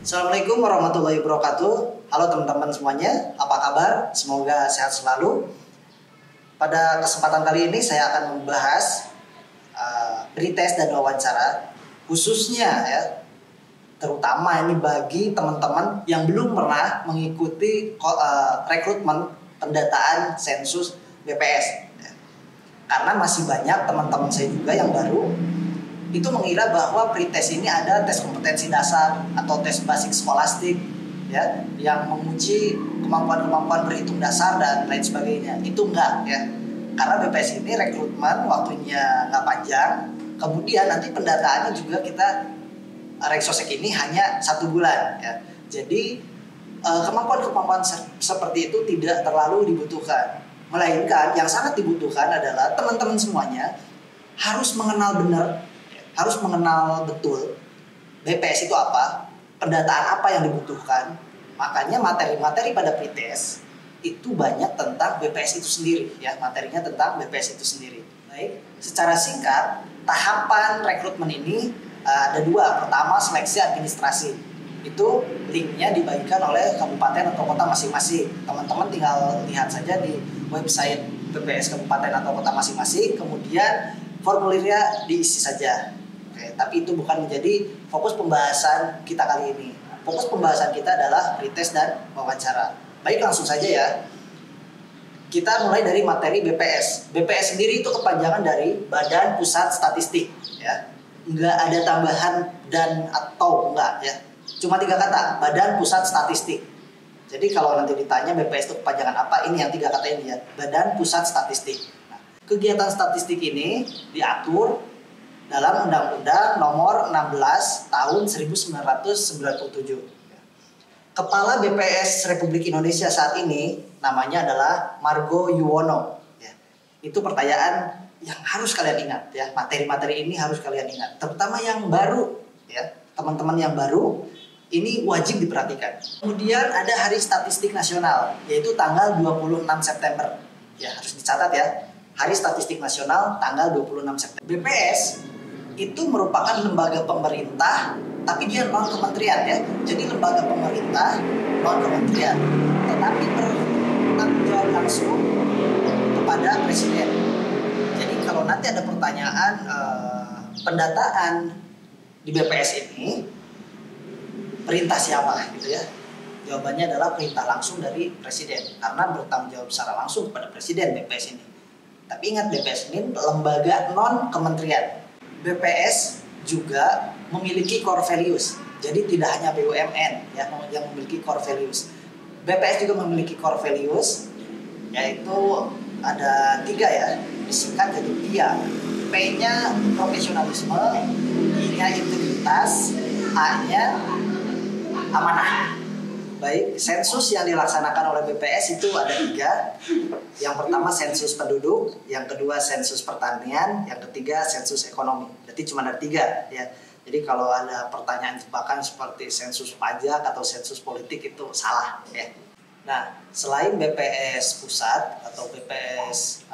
Assalamualaikum warahmatullahi wabarakatuh. Halo teman-teman semuanya, apa kabar? Semoga sehat selalu. Pada kesempatan kali ini saya akan membahas pretest dan wawancara, khususnya ya, terutama ini bagi teman-teman yang belum pernah mengikuti rekrutmen pendataan sensus BPS. Karena masih banyak teman-teman saya juga yang baru itu mengira bahwa pretest ini ada tes kompetensi dasar atau tes basic skolastik ya, yang menguji kemampuan-kemampuan berhitung dasar dan lain sebagainya. Itu enggak ya. Karena BPS ini rekrutmen waktunya nggak panjang. Kemudian nanti pendataannya juga kita Reksosek ini hanya 1 bulan ya. Jadi kemampuan-kemampuan seperti itu tidak terlalu dibutuhkan. Melainkan yang sangat dibutuhkan adalah teman-teman semuanya harus mengenal benar, harus mengenal betul BPS itu apa, pendataan apa yang dibutuhkan. Makanya materi-materi pada pretest itu banyak tentang BPS itu sendiri ya, materinya tentang BPS itu sendiri. Baik, secara singkat, tahapan rekrutmen ini ada 2. Pertama, seleksi administrasi. Itu linknya dibagikan oleh kabupaten atau kota masing-masing. Teman-teman tinggal lihat saja di website BPS kabupaten atau kota masing-masing, kemudian formulirnya diisi saja. Oke, tapi itu bukan menjadi fokus pembahasan kita kali ini. Fokus pembahasan kita adalah pretest dan wawancara. Baik, langsung saja ya. Kita mulai dari materi BPS. BPS sendiri itu kepanjangan dari Badan Pusat Statistik ya. Enggak ada tambahan dan atau enggak ya. Cuma 3 kata, Badan Pusat Statistik. Jadi kalau nanti ditanya BPS itu kepanjangan apa, ini yang 3 kata ini ya, Badan Pusat Statistik. Nah, kegiatan statistik ini diatur dalam Undang-Undang Nomor 16 Tahun 1997. Kepala BPS Republik Indonesia saat ini namanya adalah Margo Yuwono. Ya. Itu pertanyaan yang harus kalian ingat ya. Materi-materi ini harus kalian ingat, terutama yang baru ya. Teman-teman yang baru ini wajib diperhatikan. Kemudian ada Hari Statistik Nasional, yaitu tanggal 26 September. Ya, harus dicatat ya. Hari Statistik Nasional tanggal 26 September. BPS itu merupakan lembaga pemerintah, tapi dia non kementerian ya. Jadi lembaga pemerintah non kementerian, tetapi bertanggung jawab langsung kepada presiden. Jadi kalau nanti ada pertanyaan pendataan di BPS ini, perintah siapa gitu ya? Jawabannya adalah perintah langsung dari presiden, karena bertanggung jawab secara langsung kepada presiden BPS ini. Tapi ingat, BPS ini lembaga non kementerian. BPS juga memiliki core values. Jadi tidak hanya BUMN ya yang memiliki core values. BPS juga memiliki core values, yaitu ada 3 ya, disingkat jadi PIA. P-nya profesionalisme, I-nya integritas, A-nya amanah. Baik, sensus yang dilaksanakan oleh BPS itu ada 3. Yang pertama sensus penduduk, yang kedua sensus pertanian, yang ketiga sensus ekonomi. Berarti cuma ada 3 ya. Jadi kalau ada pertanyaan jebakan seperti sensus pajak atau sensus politik itu salah ya. Nah, selain BPS pusat atau BPS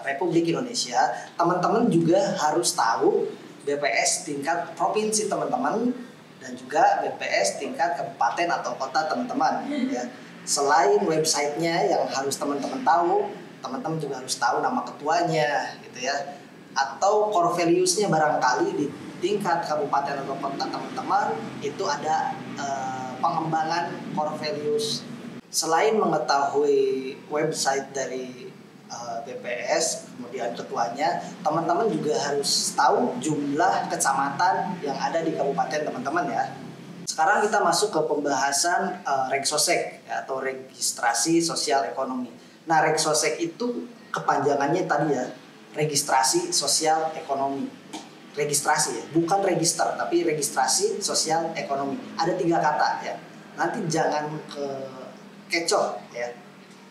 Republik Indonesia, teman-teman juga harus tahu BPS tingkat provinsi teman-teman dan juga BPS tingkat kabupaten atau kota teman-teman ya. Selain websitenya yang harus teman-teman tahu, teman-teman juga harus tahu nama ketuanya gitu ya, atau core values-nya barangkali di tingkat kabupaten atau kota teman-teman itu ada pengembangan core values. Selain mengetahui website dari BPS, kemudian ketuanya, teman-teman juga harus tahu jumlah kecamatan yang ada di kabupaten teman-teman ya. Sekarang kita masuk ke pembahasan Reksosek ya, atau registrasi sosial ekonomi. Nah, Reksosek itu kepanjangannya tadi ya, registrasi sosial ekonomi. Registrasi ya, bukan register, tapi registrasi sosial ekonomi. Ada 3 kata ya. Nanti jangan kecoh ya.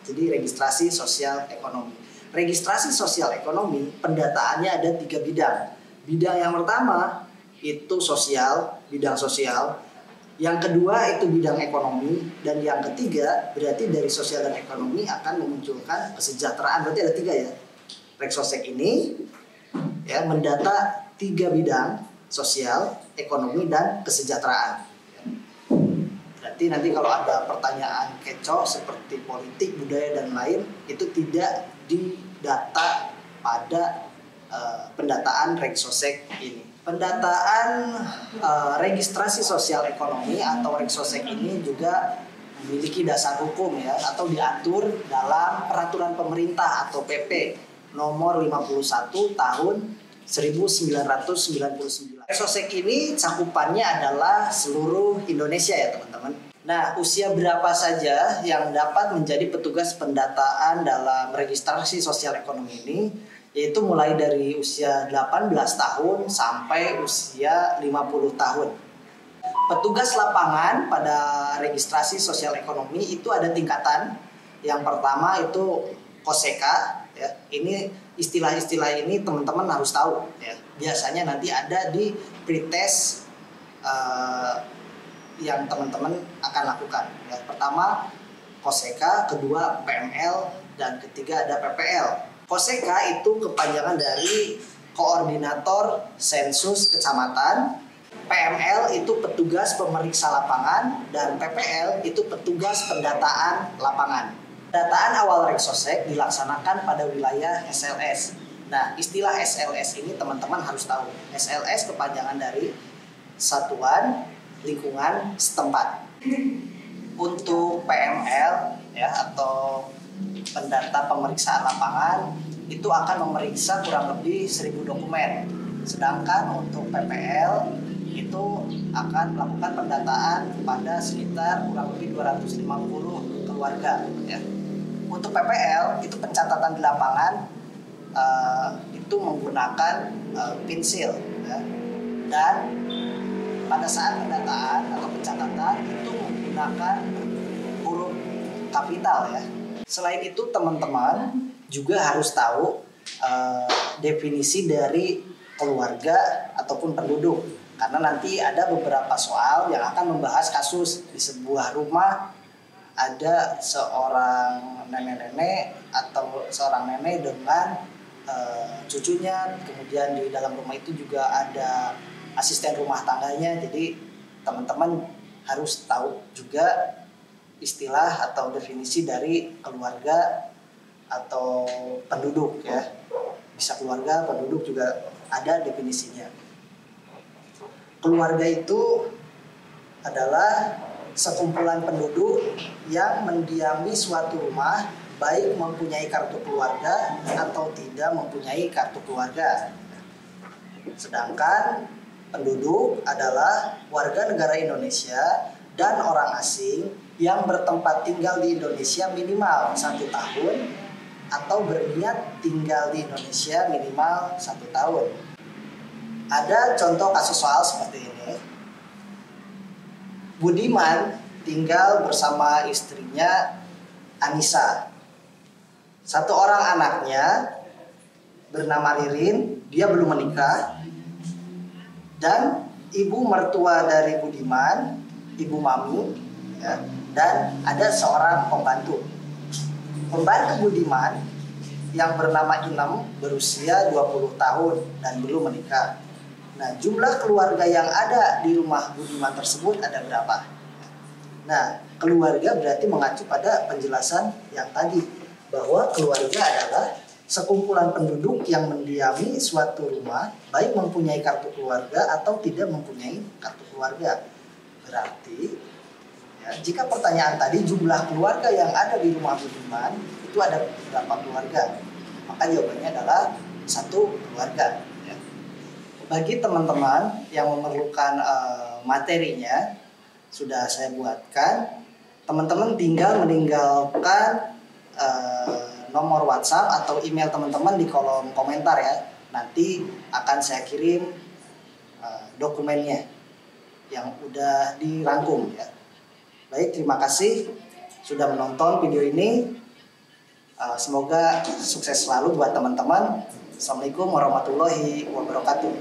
Jadi registrasi sosial ekonomi. Registrasi sosial ekonomi pendataannya ada 3 bidang. Bidang yang pertama itu sosial, bidang sosial. Yang kedua itu bidang ekonomi, dan yang ketiga berarti dari sosial dan ekonomi akan memunculkan kesejahteraan. Berarti ada 3 ya. Reksosek ini ya mendata 3 bidang, sosial, ekonomi, dan kesejahteraan. Berarti nanti kalau ada pertanyaan kecoh seperti politik, budaya dan lain itu tidak didata pada pendataan Regsosek ini. Pendataan registrasi sosial ekonomi atau Regsosek ini juga memiliki dasar hukum ya, atau diatur dalam peraturan pemerintah atau PP nomor 51 tahun 1999. Regsosek ini cakupannya adalah seluruh Indonesia ya teman-teman. Nah, usia berapa saja yang dapat menjadi petugas pendataan dalam registrasi sosial ekonomi ini? Yaitu mulai dari usia 18 tahun sampai usia 50 tahun. Petugas lapangan pada registrasi sosial ekonomi itu ada tingkatan. Yang pertama itu Koseka ya. Ini istilah-istilah ini teman-teman harus tahu ya. Biasanya nanti ada di pretest yang teman-teman akan lakukan ya. Pertama Koseka, kedua PML, dan ketiga ada PPL. Koseka itu kepanjangan dari Koordinator Sensus Kecamatan, PML itu petugas pemeriksa lapangan, dan PPL itu petugas pendataan lapangan. Pendataan awal Regsosek dilaksanakan pada wilayah SLS. Nah, istilah SLS ini teman-teman harus tahu. SLS kepanjangan dari Satuan Lingkungan Setempat. Untuk PML ya, atau pendata pemeriksaan lapangan itu akan memeriksa kurang lebih 1000 dokumen. Sedangkan untuk PPL itu akan melakukan pendataan pada sekitar kurang lebih 250 keluarga ya. Untuk PPL itu pencatatan di lapangan itu menggunakan pensil ya. Dan pada saat pendataan atau pencatatan itu menggunakan huruf kapital ya. Selain itu teman-teman juga harus tahu definisi dari keluarga ataupun penduduk, karena nanti ada beberapa soal yang akan membahas kasus di sebuah rumah ada seorang nenek-nenek atau seorang nenek dengan cucunya, kemudian di dalam rumah itu juga ada asisten rumah tangganya. Jadi teman-teman harus tahu juga istilah atau definisi dari keluarga atau penduduk ya. Bisa keluarga, penduduk juga ada definisinya. Keluarga itu adalah sekumpulan penduduk yang mendiami suatu rumah, baik mempunyai kartu keluarga atau tidak mempunyai kartu keluarga. Sedangkan penduduk adalah warga negara Indonesia dan orang asing yang bertempat tinggal di Indonesia minimal 1 tahun atau berniat tinggal di Indonesia minimal 1 tahun. Ada contoh kasus soal seperti ini. Budiman tinggal bersama istrinya Anissa. 1 orang anaknya bernama Ririn, dia belum menikah. Dan ibu mertua dari Budiman, ibu Mami, ya, dan ada seorang pembantu. Pembantu Budiman yang bernama Inem berusia 20 tahun dan belum menikah. Nah, jumlah keluarga yang ada di rumah Budiman tersebut ada berapa? Nah, keluarga berarti mengacu pada penjelasan yang tadi, bahwa keluarga adalah sekumpulan penduduk yang mendiami suatu rumah, baik mempunyai kartu keluarga atau tidak mempunyai kartu keluarga. Berarti ya, jika pertanyaan tadi jumlah keluarga yang ada di rumah Budiman itu ada berapa keluarga, maka jawabannya adalah 1 keluarga ya. Bagi teman-teman yang memerlukan materinya sudah saya buatkan, teman-teman tinggal meninggalkan nomor WhatsApp atau email teman-teman di kolom komentar ya. Nanti akan saya kirim dokumennya yang udah dirangkum ya. Baik, terima kasih sudah menonton video ini. Semoga sukses selalu buat teman-teman. Assalamualaikum warahmatullahi wabarakatuh.